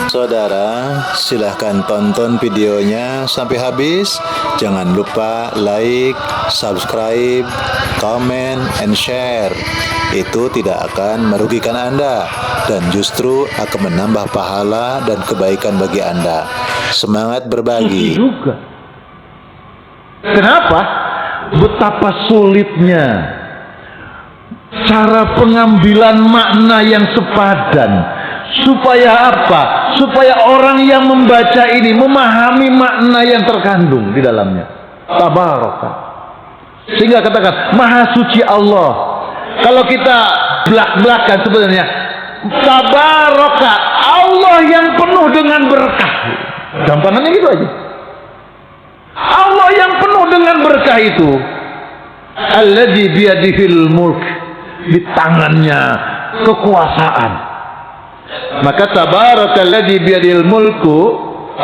Saudara, silahkan tonton videonya sampai habis. Jangan lupa like, subscribe, comment, and share. Itu tidak akan merugikan Anda dan justru akan menambah pahala dan kebaikan bagi Anda. Semangat berbagi. Juga. Kenapa? Betapa sulitnya cara pengambilan makna yang sepadan. Supaya apa? Supaya orang yang membaca ini memahami makna yang terkandung di dalamnya. Tabaraka. Sehingga katakan Maha Suci Allah. Kalau kita belak-belakan sebenarnya Tabaraka, Allah yang penuh dengan berkah. Gampangannya gitu aja. Allah yang penuh dengan berkah itu. Alladzi biyadihil mulk, di tangannya kekuasaan. Maka tabarakalladzi biyadil mulku,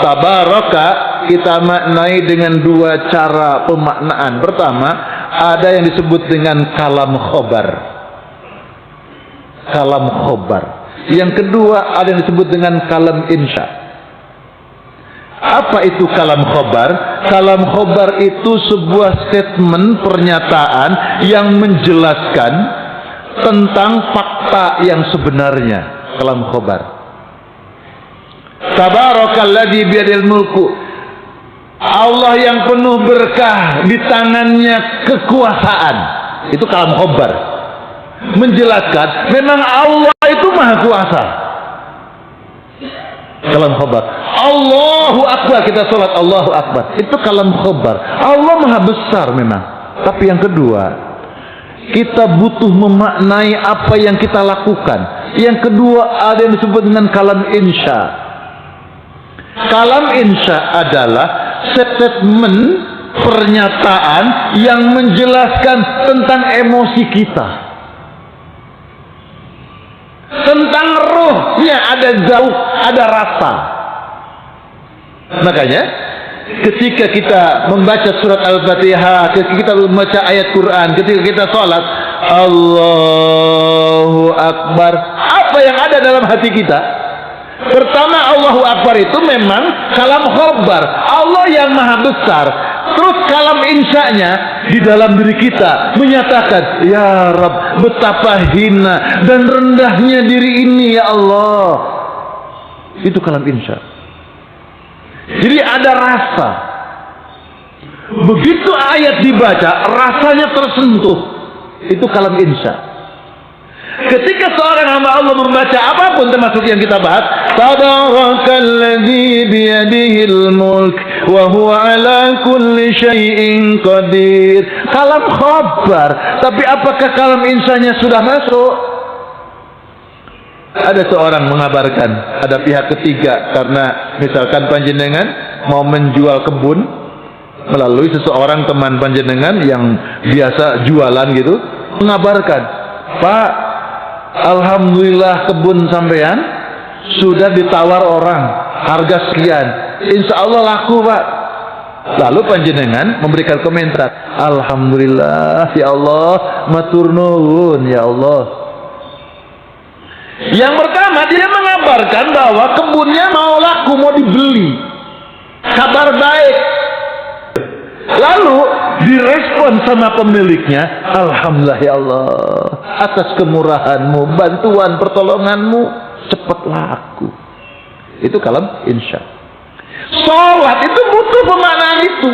tabaraka kita maknai dengan dua cara pemaknaan. Pertama, ada yang disebut dengan kalam khobar. Kalam khobar. Yang kedua, ada yang disebut dengan kalam insya. Apa itu kalam khobar? Kalam khobar itu sebuah statement, pernyataan yang menjelaskan tentang fakta yang sebenarnya. Kalam khobar. Tabarakalladzi biyadil mulku, Allah yang penuh berkah, di tangannya kekuasaan. Itu kalam khobar, menjelaskan memang Allah itu maha kuasa. Kalam khobar. Allahu Akbar, kita sholat Allahu Akbar, itu kalam khobar. Allah maha besar memang. Tapi yang kedua, kita butuh memaknai apa yang kita lakukan. Yang kedua, ada yang disebut dengan kalam insya. Kalam insya adalah statement, pernyataan yang menjelaskan tentang emosi kita, tentang ruhnya, ada zauq, ada rasa. Makanya ketika kita membaca surat Al-Fatihah, ketika kita membaca ayat Quran, ketika kita sholat Allahu Akbar, apa yang ada dalam hati kita? Pertama, Allahu Akbar itu memang kalam khobar, Allah yang maha besar. Terus kalam insya-nya di dalam diri kita menyatakan, ya Rabb, betapa hina dan rendahnya diri ini ya Allah. Itu kalam insya. Jadi ada rasa. Begitu ayat dibaca, rasanya tersentuh. Itu kalam insya. Ketika seorang hamba Allah membaca apapun termasuk yang kita bahas, Tabarakalladzi biyadihil mulk wa huwa ala kulli syai'in qadir. Kalam khabar, tapi apakah kalam insya-nya sudah masuk? Ada seorang mengabarkan, ada pihak ketiga, karena misalkan panjenengan mau menjual kebun melalui seseorang teman panjenengan yang biasa jualan gitu, mengabarkan, Pak, alhamdulillah kebun sampean sudah ditawar orang harga sekian, insya Allah laku Pak. Lalu panjenengan memberikan komentar, alhamdulillah ya Allah, matur nuwun ya Allah. Yang pertama, dia mengabarkan bahwa kebunnya mau laku, mau dibeli, kabar baik. Lalu direspon sama pemiliknya, alhamdulillah ya Allah, atas kemurahanmu, bantuan pertolonganmu, cepat laku. Itu kalam insya. Sholat itu butuh pemaknaan itu.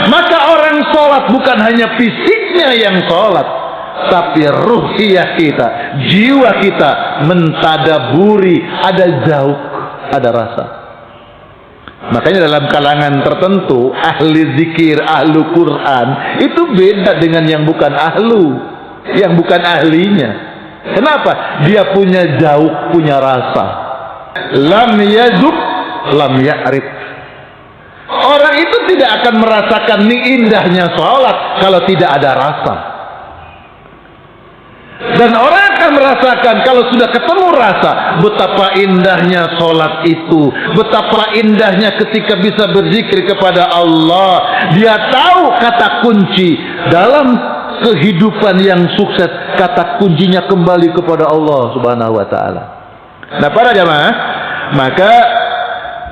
Maka orang sholat bukan hanya fisiknya yang sholat, tapi ruhiyah kita, jiwa kita mentadaburi, ada zauq, ada rasa. Makanya dalam kalangan tertentu, ahli zikir, ahlu Quran, itu beda dengan yang bukan ahlu, yang bukan ahlinya. Kenapa? Dia punya zauq, punya rasa. Lam yazuk, lam ya'rif. Orang itu tidak akan merasakan indahnya sholat kalau tidak ada rasa. Dan orang akan merasakan kalau sudah ketemu rasa, betapa indahnya sholat itu, betapa indahnya ketika bisa berzikir kepada Allah. Dia tahu kata kunci dalam kehidupan yang sukses, kata kuncinya kembali kepada Allah Subhanahu wa ta'ala. Nah, para jamaah, maka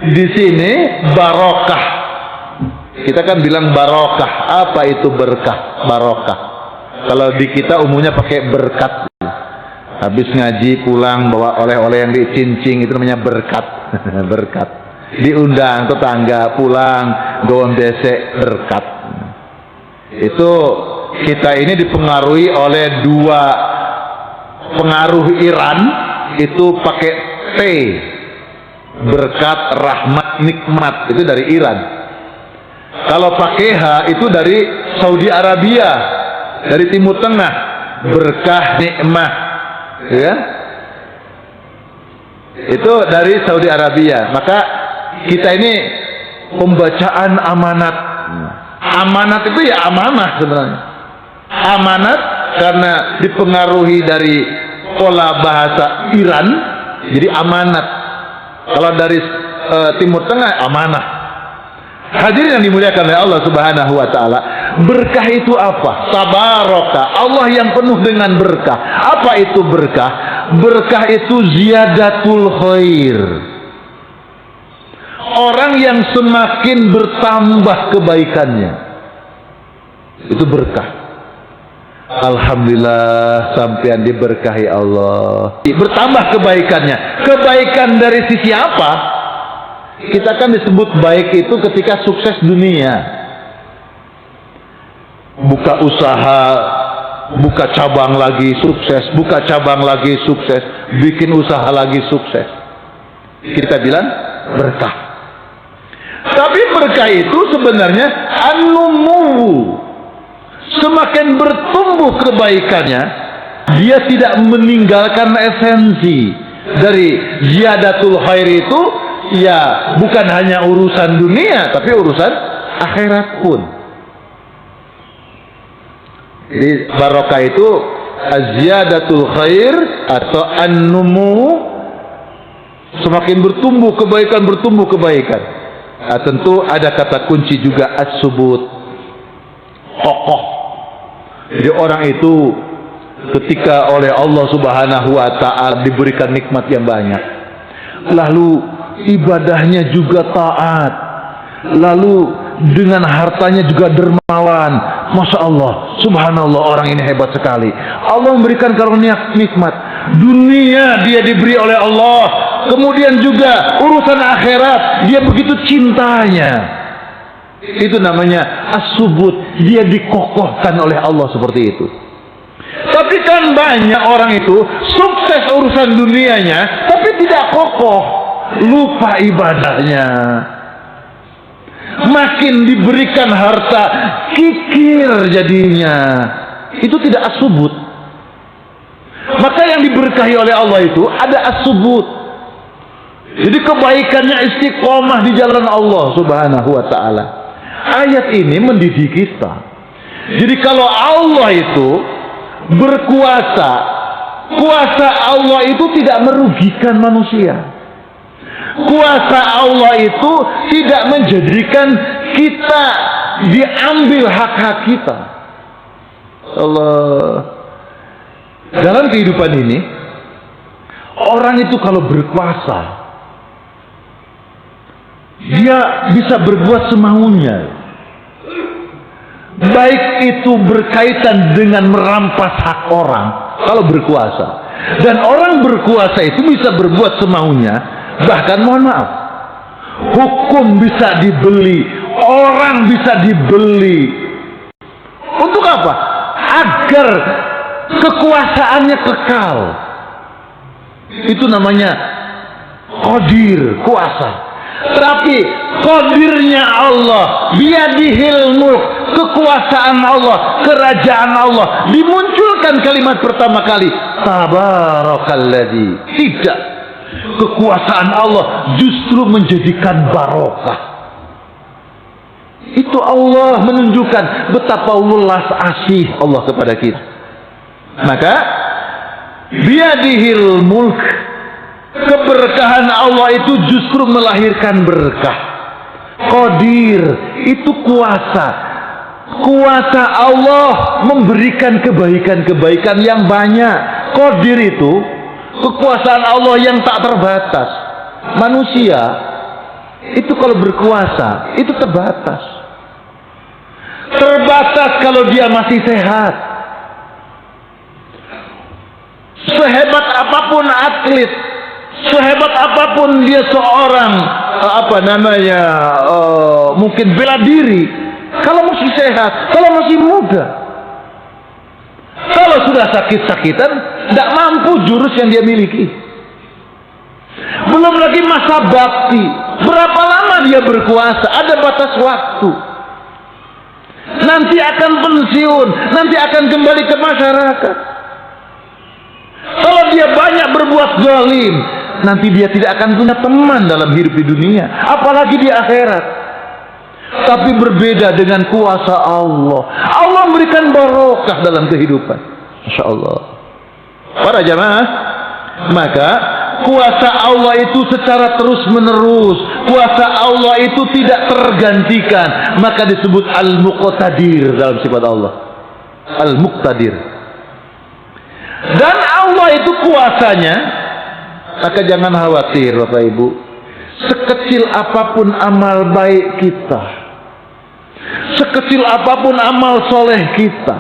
di sini barokah. Kita kan bilang barokah. Apa itu berkah? Barokah. Kalau di kita umumnya pakai berkat. Habis ngaji pulang bawa oleh-oleh yang dicincing, itu namanya berkat. Berkat. Diundang tetangga pulang gawan besek, berkat. Itu kita ini dipengaruhi oleh dua pengaruh Iran, itu pakai T. Berkat, rahmat, nikmat, itu dari Iran. Kalau pakai H itu dari Saudi Arabia, dari Timur Tengah, berkah, nikmah, ya. Itu dari Saudi Arabia. Maka kita ini pembacaan amanat. Amanat itu ya amanah sebenarnya. Amanat karena dipengaruhi dari pola bahasa Iran, jadi amanat. Kalau dari Timur Tengah, amanah. Hadirin yang dimuliakan oleh Allah Subhanahu wa taala, berkah itu apa? Tabaraka, Allah yang penuh dengan berkah. Apa itu berkah? Berkah itu ziyadatul khair. Orang yang semakin bertambah kebaikannya, itu berkah. Alhamdulillah sampean diberkahi Allah. Bertambah kebaikannya. Kebaikan dari sisi apa? Kita kan disebut baik itu ketika sukses dunia. Buka usaha, buka cabang lagi sukses, buka cabang lagi sukses, bikin usaha lagi sukses. Kita bilang berkah. Tapi berkah itu sebenarnya an-numu. Semakin bertumbuh kebaikannya, dia tidak meninggalkan esensi dari ziyadatul khair itu. Ya, bukan hanya urusan dunia, tapi urusan akhirat pun. Jadi barokah itu az-ziyadatul khair atau an-numu, semakin bertumbuh kebaikan. Nah, tentu ada kata kunci juga as-subut, kokoh. Jadi orang itu ketika oleh Allah Subhanahu wa taala diberikan nikmat yang banyak, lalu ibadahnya juga taat, lalu dengan hartanya juga dermawan. Masya Allah, subhanallah, orang ini hebat sekali. Allah memberikan karunia nikmat dunia, dia diberi oleh Allah, kemudian juga urusan akhirat dia begitu cintanya. Itu namanya as-subut, dia dikokohkan oleh Allah seperti itu. Tapi kan banyak orang itu sukses urusan dunianya tapi tidak kokoh, lupa ibadahnya. Makin diberikan harta, kikir jadinya. Itu tidak as-subut. Maka yang diberkahi oleh Allah itu ada as-subut. Jadi kebaikannya istiqomah di jalan Allah Subhanahu wa taala. Ayat ini mendidik kita. Jadi kalau Allah itu berkuasa, kuasa Allah itu tidak merugikan manusia. Kuasa Allah itu tidak menjadikan kita diambil hak-hak kita. Allah. Dalam kehidupan ini, orang itu kalau berkuasa, dia bisa berbuat semaunya. Baik itu berkaitan dengan merampas hak orang kalau berkuasa. Dan orang berkuasa itu bisa berbuat semaunya. Bahkan mohon maaf, hukum bisa dibeli, orang bisa dibeli. Untuk apa? Agar kekuasaannya kekal. Itu namanya qadir, kuasa. Tapi qadirnya Allah, biyadihil mulk, kekuasaan Allah, kerajaan Allah, dimunculkan kalimat pertama kali tabarakalladzi. Tidak. Kekuasaan Allah justru menjadikan barokah. Itu Allah menunjukkan betapa welas asih Allah kepada kita. Maka biyadihil mulk, keberkahan Allah itu justru melahirkan berkah. Qadir itu kuasa. Kuasa Allah memberikan kebaikan-kebaikan yang banyak. Qadir itu kekuasaan Allah yang tak terbatas. Manusia itu kalau berkuasa itu terbatas. Terbatas kalau dia masih sehat. Sehebat apapun atlet, sehebat apapun dia seorang mungkin bela diri, kalau masih sehat, kalau masih muda. Kalau sudah sakit-sakitan, tidak mampu jurus yang dia miliki. Belum lagi masa bakti, berapa lama dia berkuasa, ada batas waktu. Nanti akan pensiun, nanti akan kembali ke masyarakat. Kalau dia banyak berbuat zalim, nanti dia tidak akan punya teman dalam hidup di dunia, apalagi di akhirat. Tapi berbeda dengan kuasa Allah. Allah memberikan barokah dalam kehidupan. Masya Allah. Para jamaah, maka kuasa Allah itu secara terus menerus. Kuasa Allah itu tidak tergantikan. Maka disebut Al-Muqtadir dalam sifat Allah. Al-Muqtadir. Dan Allah itu kuasanya, maka jangan khawatir Bapak Ibu. Sekecil apapun amal baik kita, sekecil apapun amal soleh kita,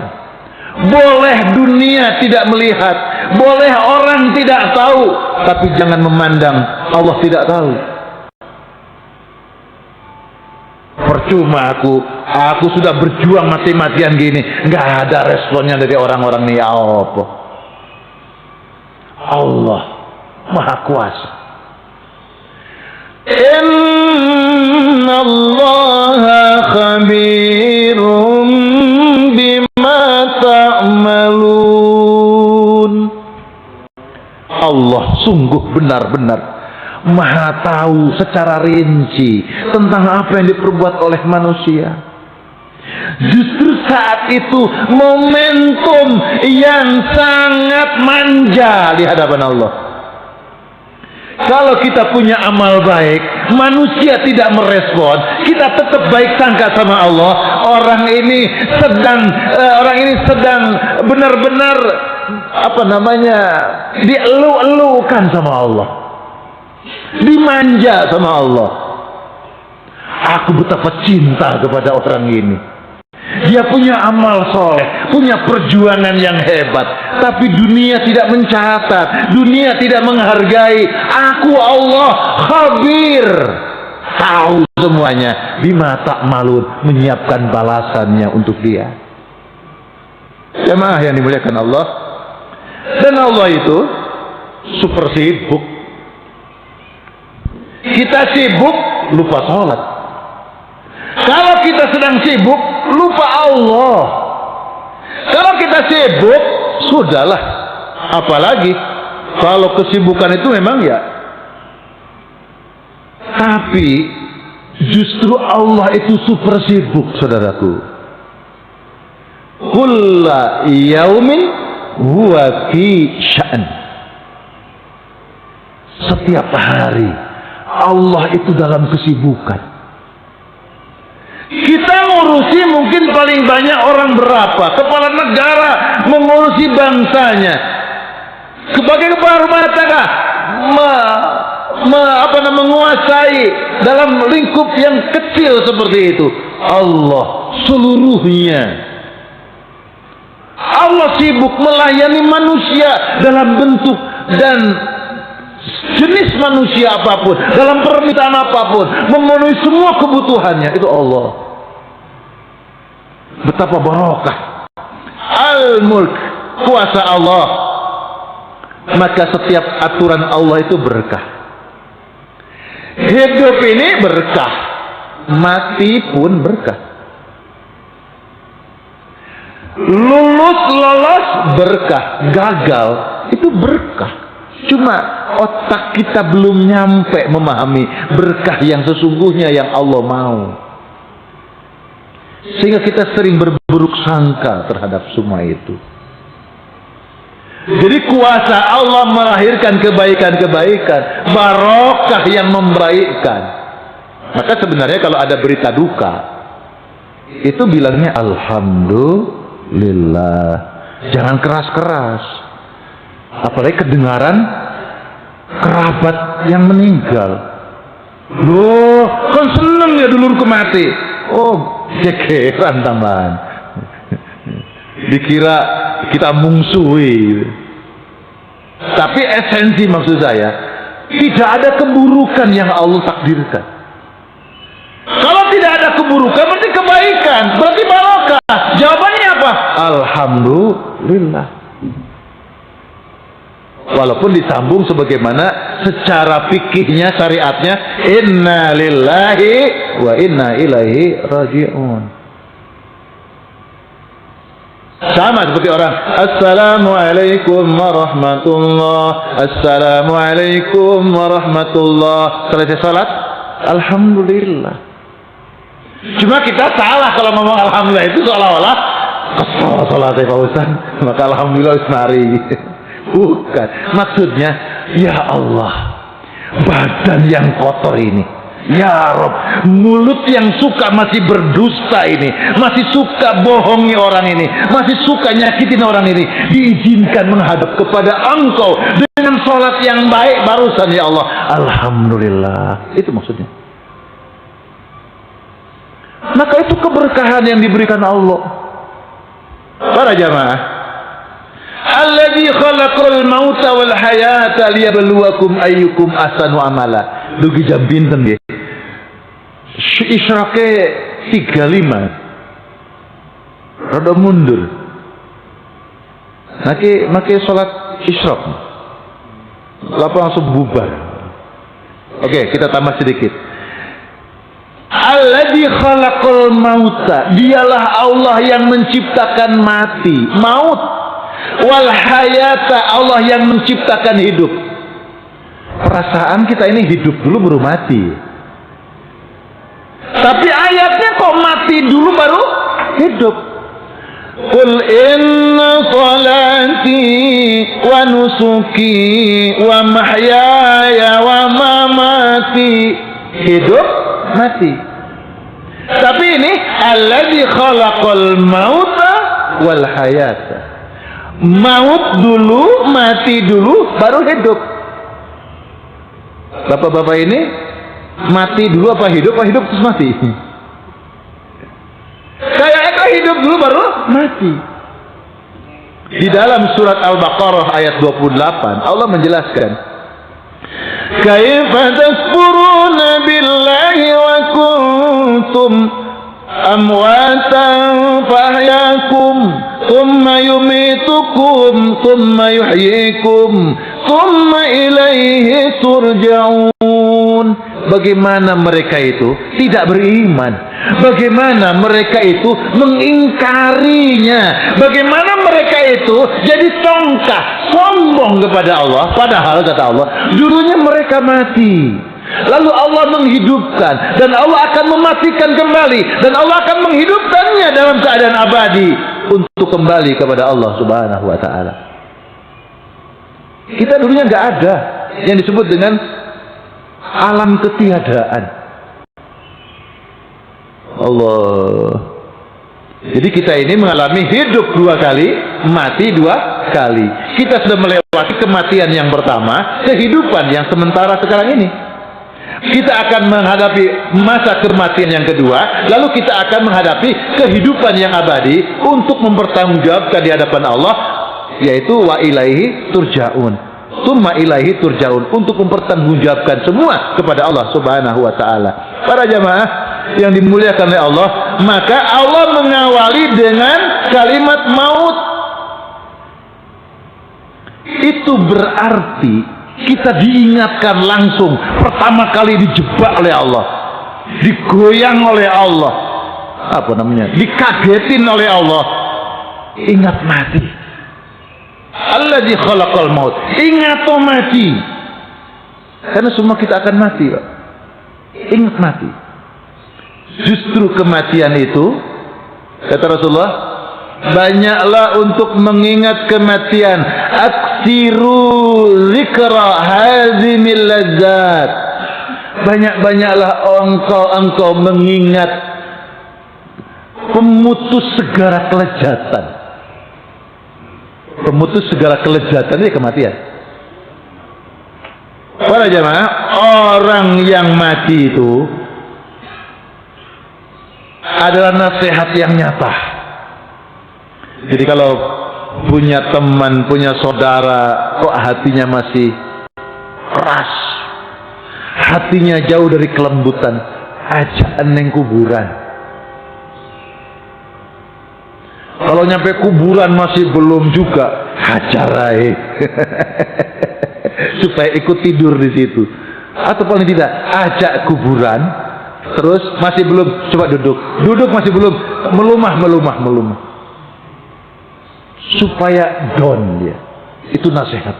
boleh dunia tidak melihat, boleh orang tidak tahu, tapi jangan memandang Allah tidak tahu. Percuma aku sudah berjuang mati-matian gini, nggak ada responnya dari orang-orang nih. Apa? Allah Maha Kuasa. Inna Allaha khabirum bima ta'malun. Allah sungguh benar-benar Maha tahu secara rinci tentang apa yang diperbuat oleh manusia. Justru saat itu momentum yang sangat manja di hadapan Allah. Kalau kita punya amal baik, manusia tidak merespon, kita tetap baik sangka sama Allah. Orang ini sedang benar-benar dielu-elukan sama Allah, dimanja sama Allah. Aku betapa cinta kepada orang ini. Dia punya amal soleh, punya perjuangan yang hebat, tapi dunia tidak mencatat, dunia tidak menghargai. Aku Allah khabir, tahu semuanya. Bima ta'malun, menyiapkan balasannya untuk dia. Jemaah yang dimuliakan Allah. Dan Allah itu super sibuk. Kita sibuk lupa sholat. Kalau kita sedang sibuk lupa Allah. Kalau kita sibuk, sudahlah. Apalagi kalau kesibukan itu memang ya. Tapi justru Allah itu super sibuk, saudaraku. Kulla yaumin huwa fi sya'n. Setiap hari Allah itu dalam kesibukan. Kita ngurusi mungkin paling banyak orang berapa? Kepala negara mengurusi bangsanya. Sebagai kepala rumah tangga menguasai dalam lingkup yang kecil seperti itu. Allah seluruhnya. Allah sibuk melayani manusia dalam bentuk dan jenis manusia apapun, dalam permintaan apapun, memenuhi semua kebutuhannya. Itu Allah. Betapa barokah Al-Mulk, kuasa Allah. Maka setiap aturan Allah itu berkah. Hidup ini berkah, mati pun berkah. Lolos berkah, gagal itu berkah. Cuma otak kita belum nyampe memahami berkah yang sesungguhnya yang Allah mau. Sehingga kita sering berburuk sangka terhadap semua itu. Jadi kuasa Allah melahirkan kebaikan-kebaikan, barokah yang membaikkan. Maka sebenarnya kalau ada berita duka, itu bilangnya alhamdulillah. Jangan keras-keras. Apalagi kedengaran kerabat yang meninggal. Loh, kan seneng ya dulurku mati. Oh, gegeran tambahan. Dikira kita mungsuhi. Tapi esensi maksud saya, tidak ada keburukan yang Allah takdirkan. Kalau tidak ada keburukan berarti kebaikan, berarti barokah. Jawabannya apa? Alhamdulillah. Walaupun disambung sebagaimana secara fikihnya, syariatnya, inna lillahi wa inna ilaihi raji'un. Sama seperti orang assalamualaikum warahmatullah, assalamualaikum warahmatullah. Selesai salat, alhamdulillah. Cuma kita salah kalau ngomong alhamdulillah itu seolah-olah salatnya Pak Ustaz, maka alhamdulillah mari. Bukan, maksudnya ya Allah, badan yang kotor ini, ya Rob, mulut yang suka masih berdusta ini, masih suka bohongi orang ini, masih suka nyakitin orang ini, diizinkan menghadap kepada Engkau dengan sholat yang baik barusan, ya Allah, alhamdulillah. Itu maksudnya. Maka itu keberkahan yang diberikan Allah. Para jamaah, alladzi khalaqal mauta wal hayata liyabluwakum ayyukum ahsanu amala. Dugi jam pinten nggih? Isyrake 35. Rada mundur. Make salat isyraq. Langsung langsung bubar. Oke, kita tambah sedikit. Alladzi khalaqal mauta, dialah Allah yang menciptakan mati, maut. Wal hayata, Allah yang menciptakan hidup. Perasaan kita ini hidup dulu baru mati. Tapi ayatnya kok mati dulu baru hidup. Qul inna salati wa nusuki wa mahyaya wa mamati. Hidup, mati. Tapi ini alladzi khalaqal mauta wal hayata. Maut dulu, mati dulu, baru hidup. Bapak-bapak ini mati dulu apa hidup terus mati? Kayaknya hidup dulu baru mati. Di dalam surat Al-Baqarah ayat 28 Allah menjelaskan, kaifa takfuruna billahi wa kuntum amwatan fahyakum thumma yumitukum thumma yuhyikum thumma ilaihi turja'un. Bagaimana mereka itu tidak beriman, bagaimana mereka itu mengingkarinya, bagaimana mereka itu jadi songkah, sombong kepada Allah, padahal kata Allah dulunya mereka mati, lalu Allah menghidupkan, dan Allah akan mematikan kembali, dan Allah akan menghidupkannya dalam keadaan abadi untuk kembali kepada Allah Subhanahu wa ta'ala. Kita dulunya nggak ada yang disebut dengan alam ketiadaan. Allah. Jadi kita ini mengalami hidup 2 kali, mati 2 kali. Kita sudah melewati kematian yang pertama, kehidupan yang sementara sekarang ini. Kita akan menghadapi masa kematian yang kedua, lalu kita akan menghadapi kehidupan yang abadi untuk mempertanggungjawabkan di hadapan Allah, yaitu wa ilaihi turja'un. Summa ilaihi turja'un, untuk mempertanggungjawabkan semua kepada Allah Subhanahu wa ta'ala. Para jamaah yang dimuliakan oleh Allah, maka Allah mengawali dengan kalimat maut. Itu berarti kita diingatkan langsung, pertama kali dijebak oleh Allah, digoyang oleh Allah, dikagetin oleh Allah. Ingat mati. Alladzi khalaqal maut. Ingat mati. Karena semua kita akan mati, Pak. Ingat mati. Justru kematian itu, kata Rasulullah, banyaklah untuk mengingat kematian. Aksiru zikra hazimil ladzat. Banyak-banyaklah engkau mengingat pemutus segala kelezatan. Pemutus segala kelezatan ini kematian. Para jamaah, orang yang mati itu adalah nasihat yang nyata. Jadi kalau punya teman, punya saudara, kok hatinya masih keras, hatinya jauh dari kelembutan, ajak neng kuburan. Kalau nyampe kuburan masih belum juga, hajar aja. Supaya ikut tidur di situ. Atau paling tidak, ajak kuburan, terus masih belum, coba duduk masih belum, melumah. Supaya down dia. Itu nasihat.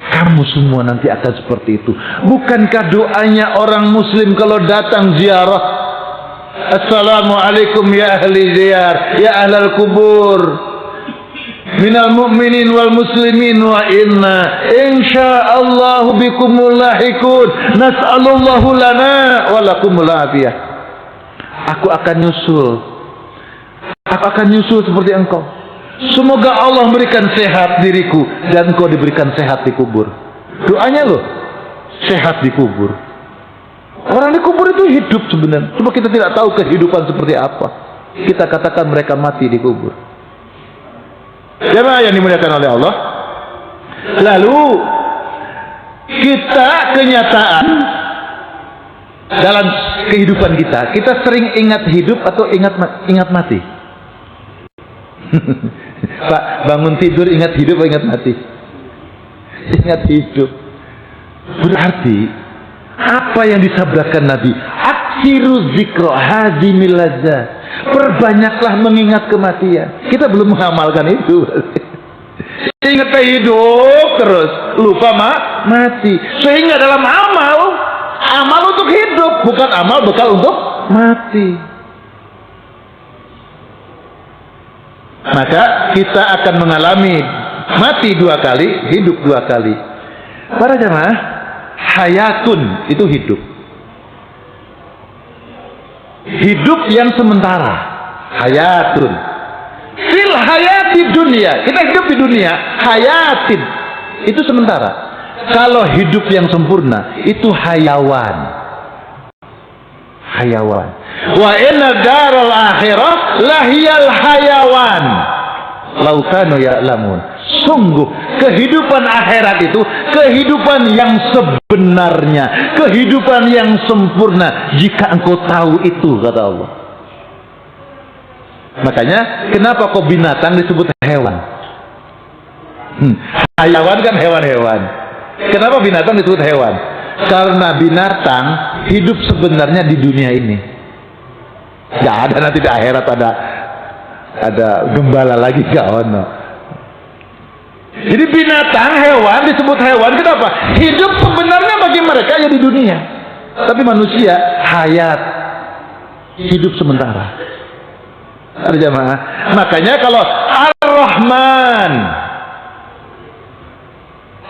Kamu semua nanti akan seperti itu. Bukankah doanya orang muslim kalau datang ziarah, Assalamualaikum ya ahli ziyar, ya ahlal kubur, minal mu'minin wal muslimin wa inna insyaallahu bikumul lahikun, nas'alullahu lana wa lakumul afiyah. Aku akan nyusul seperti engkau. Semoga Allah memberikan sehat diriku dan engkau diberikan sehat di kubur. Doanya loh, sehat di kubur. Orang di kubur itu hidup sebenarnya, cuma kita tidak tahu kehidupan seperti apa. Kita katakan mereka mati di kubur. Jemaah yang dimuliakan oleh Allah. Lalu kita kenyataan dalam kehidupan kita sering ingat hidup atau ingat mati? Pak, bangun tidur ingat hidup atau ingat mati? Ingat hidup. Berarti apa yang disabdakan Nabi? Aksiru zikro hazimil ladzat. Perbanyaklah mengingat kematian. Kita belum mengamalkan itu. Ingat hidup terus, lupa mati. Sehingga dalam amal untuk hidup, bukan amal bekal untuk mati. Maka kita akan mengalami mati 2 kali, hidup 2 kali. Para jamaah, hayatun itu hidup. Hidup yang sementara. Hayatun. Fil hayati dunia. Kita hidup di dunia. Hayatin. Itu sementara. Kalau hidup yang sempurna, itu hayawan. Hayawan. Wa inna daral akhirah lahiyal hayawan. Laukanu ya'lamun. Sungguh kehidupan akhirat itu kehidupan yang sebenarnya, kehidupan yang sempurna jika engkau tahu itu, kata Allah. Makanya kenapa kok binatang disebut hewan? Hayawan kan hewan-hewan. Kenapa binatang disebut hewan? Karena binatang hidup sebenarnya di dunia ini. Gak ada nanti di akhirat ada gembala lagi, gak ono. Jadi binatang, hewan disebut hewan. Kenapa? Hidup sebenarnya bagi mereka ya di dunia. Tapi manusia hayat, hidup sementara. Ada jamaah. Makanya kalau Ar-Rahman,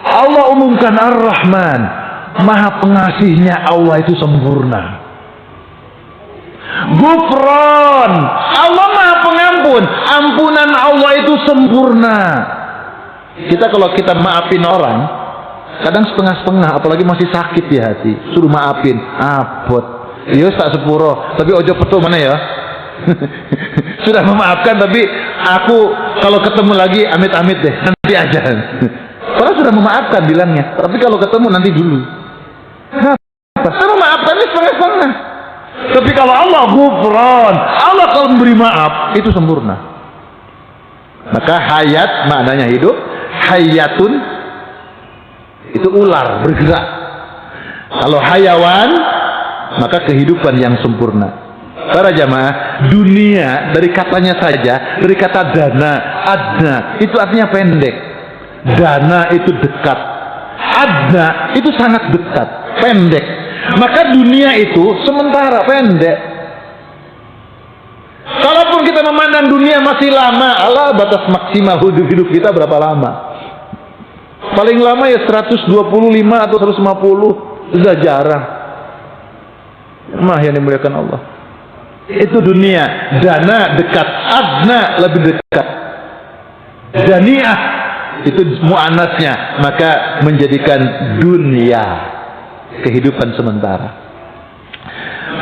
Allah umumkan Ar-Rahman, Maha Pengasihnya Allah itu sempurna. Gufron, Allah Maha Pengampun, ampunan Allah itu sempurna. Kita kalau kita maafin orang, kadang setengah-setengah, apalagi masih sakit di hati, suruh maafin, abot. Iya tak sepuro, tapi ojo petu mana ya? Sudah memaafkan, tapi aku kalau ketemu lagi amit-amit deh, nanti aja. Orang sudah memaafkan bilangnya, tapi kalau ketemu nanti dulu. Saya memaafkan ini setengah-setengah. Tapi kalau Allah Ghufran, Allah kalau memberi maaf itu sempurna. Maka hayat maknanya hidup, hayatun itu ular bergerak. Kalau hayawan maka kehidupan yang sempurna. Para jamaah, dunia dari katanya saja, dari kata dana, adna itu artinya pendek. Dana itu dekat, adna itu sangat dekat, pendek. Maka dunia itu sementara, pendek. Kalaupun kita memandang dunia masih lama, Allah batas maksimal hidup kita berapa lama? Paling lama ya 125 atau 150, sudah jarang. Mah yang dimuliakan Allah. Itu dunia. Dana dekat, adna lebih dekat. Daniah itu muannasnya, maka menjadikan dunia, kehidupan sementara.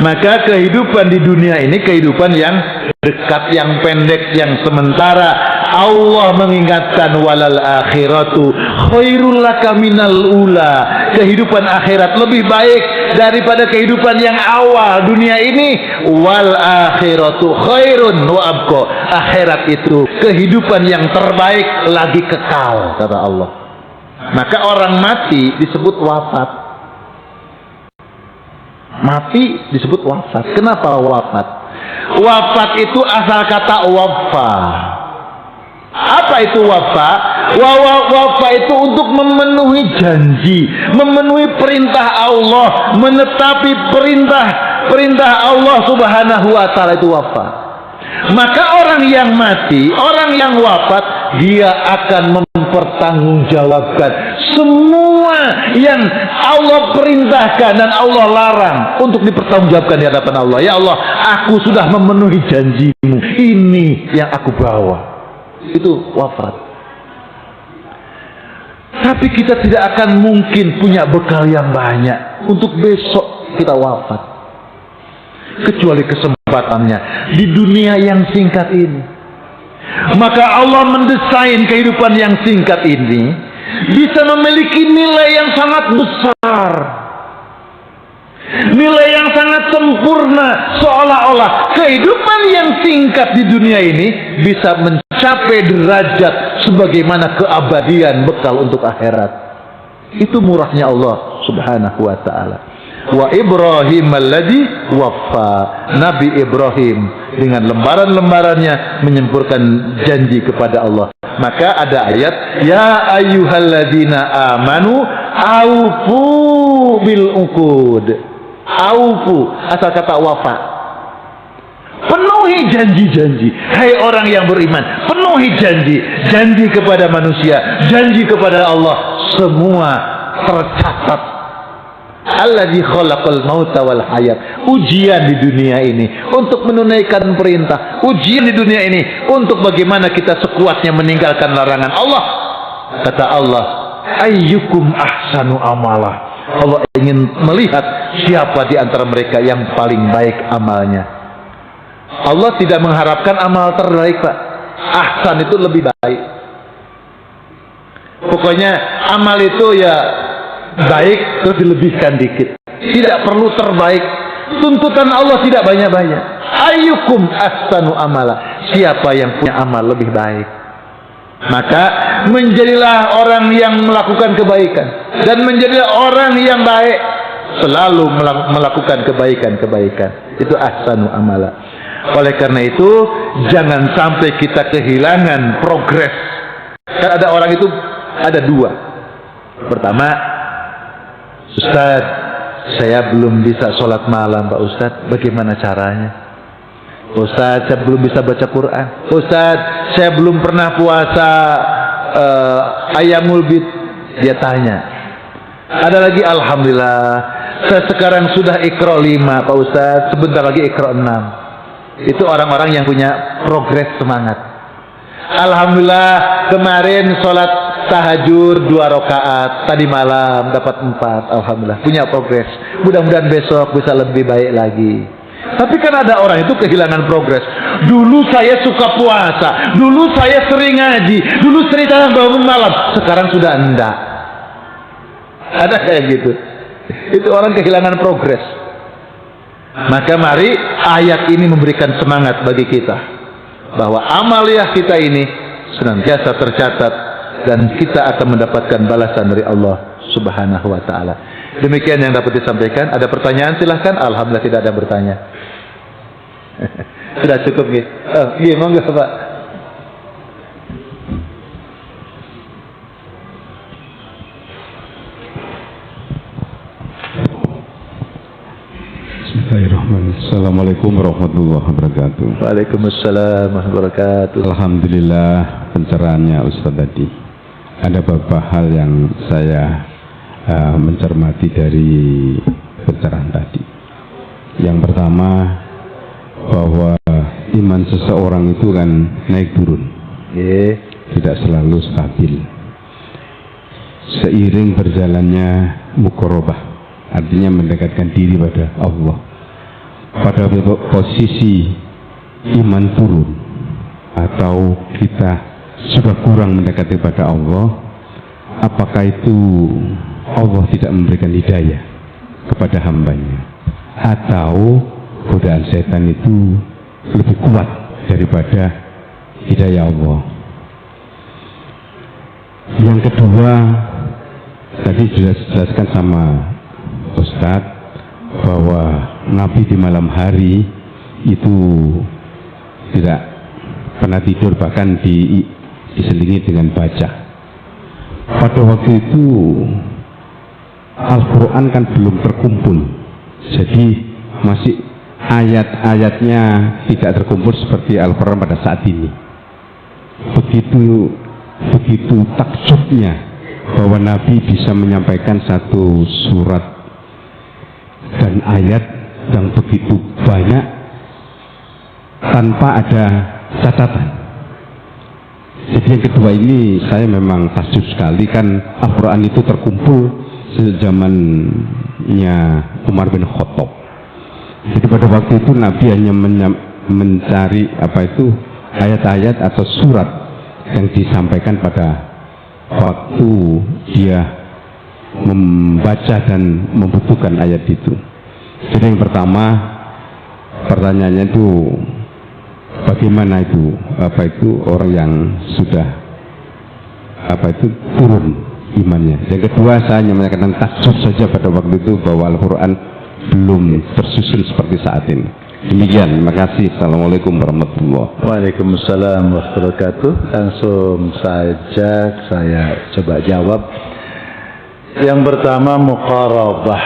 Maka kehidupan di dunia ini kehidupan yang dekat, yang pendek, yang sementara. Allah mengingatkan walal akhiratu khairul laka minal ula. Kehidupan akhirat lebih baik daripada kehidupan yang awal dunia ini. Wal akhiratu khairun wa abqa. Akhirat itu kehidupan yang terbaik lagi kekal, kata Allah. Maka orang mati disebut wafat. Mati disebut wafat. Kenapa wafat? Wafat itu asal kata wafa. Apa itu wafa? Wafa itu untuk memenuhi janji, memenuhi perintah Allah, menetapi perintah Allah Subhanahu wa taala, itu wafa. Maka orang yang mati, orang yang wafat, dia akan mempertanggungjawabkan semua yang Allah perintahkan dan Allah larang untuk dipertanggungjawabkan di hadapan Allah. Ya Allah, aku sudah memenuhi janjimu, ini yang aku bawa. Itu wafat. Tapi kita tidak akan mungkin punya bekal yang banyak untuk besok kita wafat, kecuali kesempatannya di dunia yang singkat ini. Maka Allah mendesain kehidupan yang singkat ini bisa memiliki nilai yang sangat besar, nilai yang sangat sempurna. Seolah-olah kehidupan yang singkat di dunia ini bisa mencapai derajat sebagaimana keabadian bekal untuk akhirat. Itu murahnya Allah Subhanahu wa ta'ala. Wa Ibrahim alladzi waffa. Nabi Ibrahim dengan lembaran-lembarannya menyempurnakan janji kepada Allah. Maka ada ayat, ya ayyuhalladzina amanu aufu bil uqud. Aufu asal kata wafa. Penuhi janji-janji. Hai orang yang beriman, penuhi janji kepada manusia, janji kepada Allah. Semua tercatat. Alladzi khalaqal mauta wal hayat. Ujian di dunia ini untuk menunaikan perintah, ujian di dunia ini untuk bagaimana kita sekuatnya meninggalkan larangan Allah. Kata Allah, ayyukum ahsanu amala. Allah ingin melihat siapa di antara mereka yang paling baik amalnya. Allah tidak mengharapkan amal terbaik, Pak. Ahsan itu lebih baik. Pokoknya amal itu ya baik terus dilebihkan dikit, tidak perlu terbaik. Tuntutan Allah tidak banyak-banyak. Ayyukum ahsanu amala. Siapa yang punya amal lebih baik, maka menjadilah orang yang melakukan kebaikan, dan menjadilah orang yang baik, selalu melakukan kebaikan-kebaikan. Itu ahsanu amala. Oleh karena itu jangan sampai kita kehilangan progres. Kan ada orang itu ada dua. Pertama, Ustaz, saya belum bisa sholat malam, Pak Ustaz. Bagaimana caranya? Ustaz, saya belum bisa baca Quran. Ustaz, saya belum pernah puasa Ayyamul Bid. Dia tanya. Ada lagi, alhamdulillah, saya sekarang sudah Iqra 5, Pak Ustaz. Sebentar lagi Iqra 6. Itu orang-orang yang punya progres semangat. Alhamdulillah, kemarin sholat tahajud 2 rakaat, tadi malam dapat 4. Alhamdulillah, punya progres. Mudah-mudahan besok bisa lebih baik lagi. Tapi kan ada orang itu kehilangan progres. Dulu saya suka puasa, dulu saya sering ngaji, dulu sering bangun malam, sekarang sudah enggak. Ada kayak gitu. Itu orang kehilangan progres. Maka mari ayat ini memberikan semangat bagi kita bahwa amaliyah kita ini senantiasa tercatat dan kita akan mendapatkan balasan dari Allah Subhanahu wa ta'ala. Demikian yang dapat disampaikan. Ada pertanyaan silahkan. Alhamdulillah tidak ada bertanya. Sudah cukup gitu. Iya, monggo Pak. Bismillahirrahmanirrahim. Assalamualaikum warahmatullahi wabarakatuh. Waalaikumsalam warahmatullahi wabarakatuh. Alhamdulillah pencerahannya Ustaz tadi. Ada beberapa hal yang saya mencermati dari pencerahan tadi. Yang pertama, bahwa iman seseorang itu kan naik turun, tidak selalu stabil. seiring berjalannya muqarabah, artinya mendekatkan diri pada Allah, pada posisi iman turun atau kita sudah kurang mendekati pada Allah, apakah itu Allah tidak memberikan hidayah kepada hambanya, atau godaan setan itu lebih kuat daripada hidayah Allah? Yang kedua, tadi sudah dijelaskan sama Ustadz bahwa Nabi di malam hari itu tidak pernah tidur, bahkan diselingi dengan baca. Pada waktu itu Al-Quran kan belum terkumpul, jadi masih ayat-ayatnya tidak terkumpul seperti Al-Quran pada saat ini. Begitu takjubnya bahwa Nabi bisa menyampaikan satu surat dan ayat yang begitu banyak tanpa ada catatan. Jadi yang kedua ini saya memang takjub sekali, kan Al-Quran itu terkumpul sejak zamannya Umar bin Khattab. Jadi pada waktu itu Nabi hanya mencari ayat-ayat atau surat yang disampaikan pada waktu dia membaca dan membutuhkan ayat itu. Jadi yang pertama pertanyaannya itu bagaimana itu orang yang sudah turun imannya. Yang kedua, saya hanya menyatakan takjub saja pada waktu itu bahwa Al-Quran belum tersusun seperti saat ini. Demikian, terima kasih. Assalamualaikum warahmatullahi wabarakatuh. Waalaikumsalam warahmatullahi wabarakatuh. Langsung saja saya coba jawab. Yang pertama, muqarabah.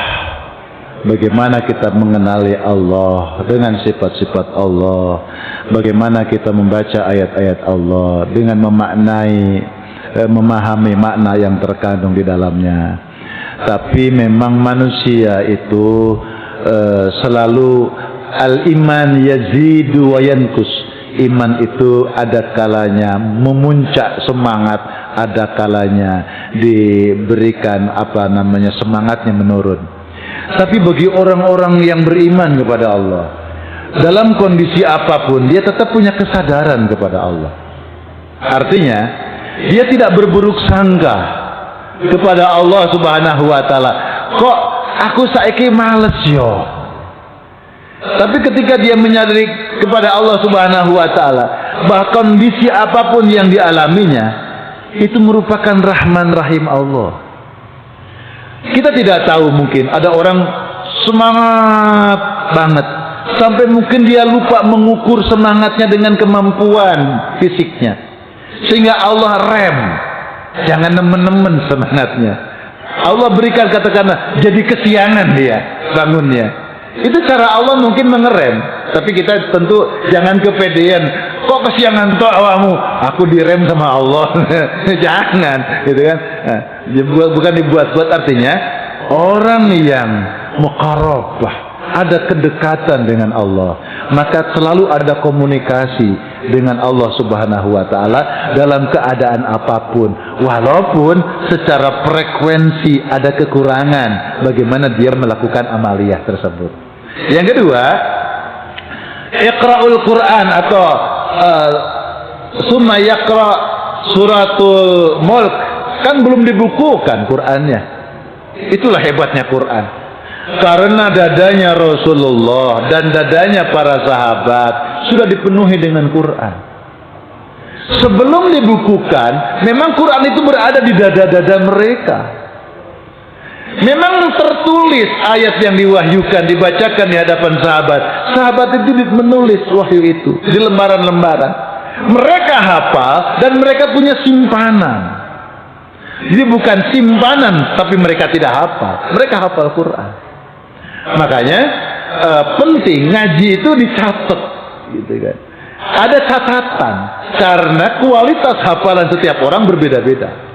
Bagaimana kita mengenali Allah dengan sifat-sifat Allah. Bagaimana kita membaca ayat-ayat Allah dengan memahami makna yang terkandung di dalamnya. Tapi memang manusia itu selalu al-iman yazidu wa yankus. Iman itu ada kalanya memuncak semangat, ada kalanya diberikan semangatnya menurun. Tapi bagi orang-orang yang beriman kepada Allah, dalam kondisi apapun dia tetap punya kesadaran kepada Allah. Artinya dia tidak berburuk sangka kepada Allah Subhanahu wa taala. Kok aku saiki males yo. Tapi ketika dia menyadari kepada Allah Subhanahu wa taala bahwa kondisi apapun yang dialaminya itu merupakan rahman rahim Allah. Kita tidak tahu, mungkin ada orang semangat banget sampai mungkin dia lupa mengukur semangatnya dengan kemampuan fisiknya, sehingga Allah rem, jangan nemen-nemen semangatnya. Allah berikan katakanlah jadi kesiangan dia bangunnya. Itu cara Allah mungkin mengerem, tapi kita tentu jangan kepedean. Kok kesiangan toh awakmu? Aku direm sama Allah. Jangan, gitu kan? Nah, bukan dibuat-buat. Artinya orang yang muqarabah, ada kedekatan dengan Allah, maka selalu ada komunikasi dengan Allah Subhanahu wa taala dalam keadaan apapun, walaupun secara frekuensi ada kekurangan bagaimana dia melakukan amaliyah tersebut. Yang kedua, Iqra'ul Quran atau summa yaqra suratul mulk, kan belum dibukukan Qurannya. Itulah hebatnya Quran. Karena dadanya Rasulullah dan dadanya para sahabat sudah dipenuhi dengan Quran. Sebelum dibukukan, memang Quran itu berada di dada-dada mereka. Memang tertulis ayat yang diwahyukan, dibacakan di hadapan sahabat. Sahabat itu menulis wahyu itu di lembaran-lembaran. Mereka hafal dan mereka punya simpanan. Jadi bukan simpanan, tapi mereka tidak hafal. Mereka hafal Quran. Makanya penting ngaji itu dicatat, gitu kan. Ada catatan karena kualitas hafalan setiap orang berbeda-beda.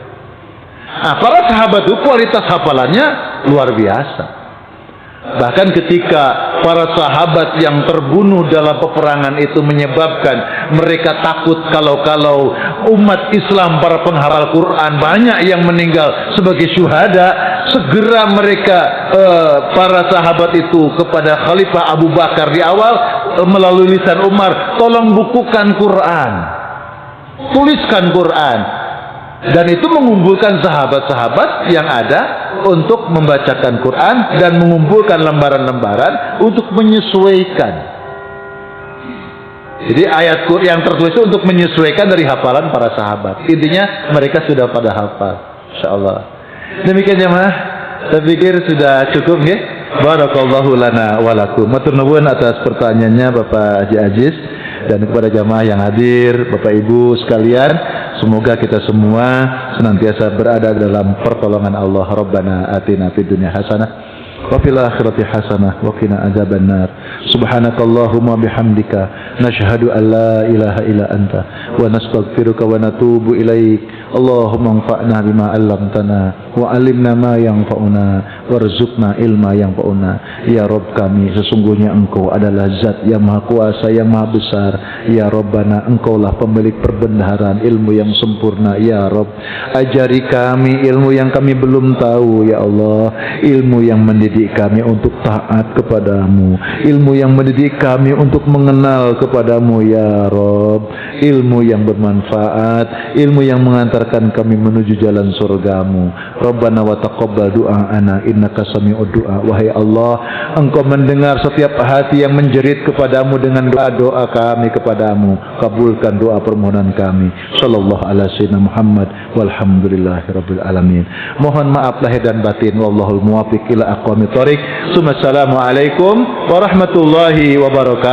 Nah, para sahabat itu kualitas hafalannya luar biasa. Bahkan ketika para sahabat yang terbunuh dalam peperangan itu menyebabkan mereka takut kalau umat Islam, para penghafal Quran banyak yang meninggal sebagai syuhada, segera mereka para sahabat itu kepada Khalifah Abu Bakar di awal melalui lisan Umar, tolong bukukan Quran, tuliskan Quran. Dan itu mengumpulkan sahabat-sahabat yang ada untuk membacakan Quran dan mengumpulkan lembaran-lembaran untuk menyesuaikan. Jadi ayat yang tertulis itu untuk menyesuaikan dari hafalan para sahabat. Intinya mereka sudah pada hafal. Insyaallah. Demikian jemaah, saya pikir sudah cukup nggih. Barakallahu lana wa lakum. Matur nuwun atas pertanyaannya Bapak Haji Aziz dan kepada jamaah yang hadir, Bapak Ibu sekalian, semoga kita semua senantiasa berada dalam pertolongan Allah. Rabbana atina fid dunya hasanah wa fil akhirati hasanah wa qina adzabannar. Subhanakallahumma bihamdika nashhadu an la ilaha illa anta wa nastaghfiruka wa natubu ilaik. Allahumma anfa'na bima 'allamtana wa 'allimna ma yanfa'una warzuqna ilma yanfa'una. Ya Rabb kami, sesungguhnya Engkau adalah zat yang maha kuasa, yang maha besar. Ya Rabbana, Engkaulah pemilik perbendaharaan ilmu yang sempurna. Ya Rabb, ajari kami ilmu yang kami belum tahu. Ya Allah, ilmu yang mendidik kami untuk taat kepadamu, ilmu yang mendidik kami untuk mengenal kepadamu. Ya Rabb, ilmu yang bermanfaat, ilmu yang mengantarkan kami menuju jalan surgamu. Rabbana wa taqabbal du'aana innaka sami'ud du'a. Wahai Allah, Engkau mendengar setiap hati yang menjerit kepadamu dengan doa kami kepadamu. Kabulkan doa permohonan kami. Sallallahu alaihi wasallam Muhammad walhamdulillahirabbil alamin. Mohon maaf lahir dan batin, wallahul muwaffiq ila aqwamit thoriq. Assalamualaikum warahmatullahi wabarakatuh.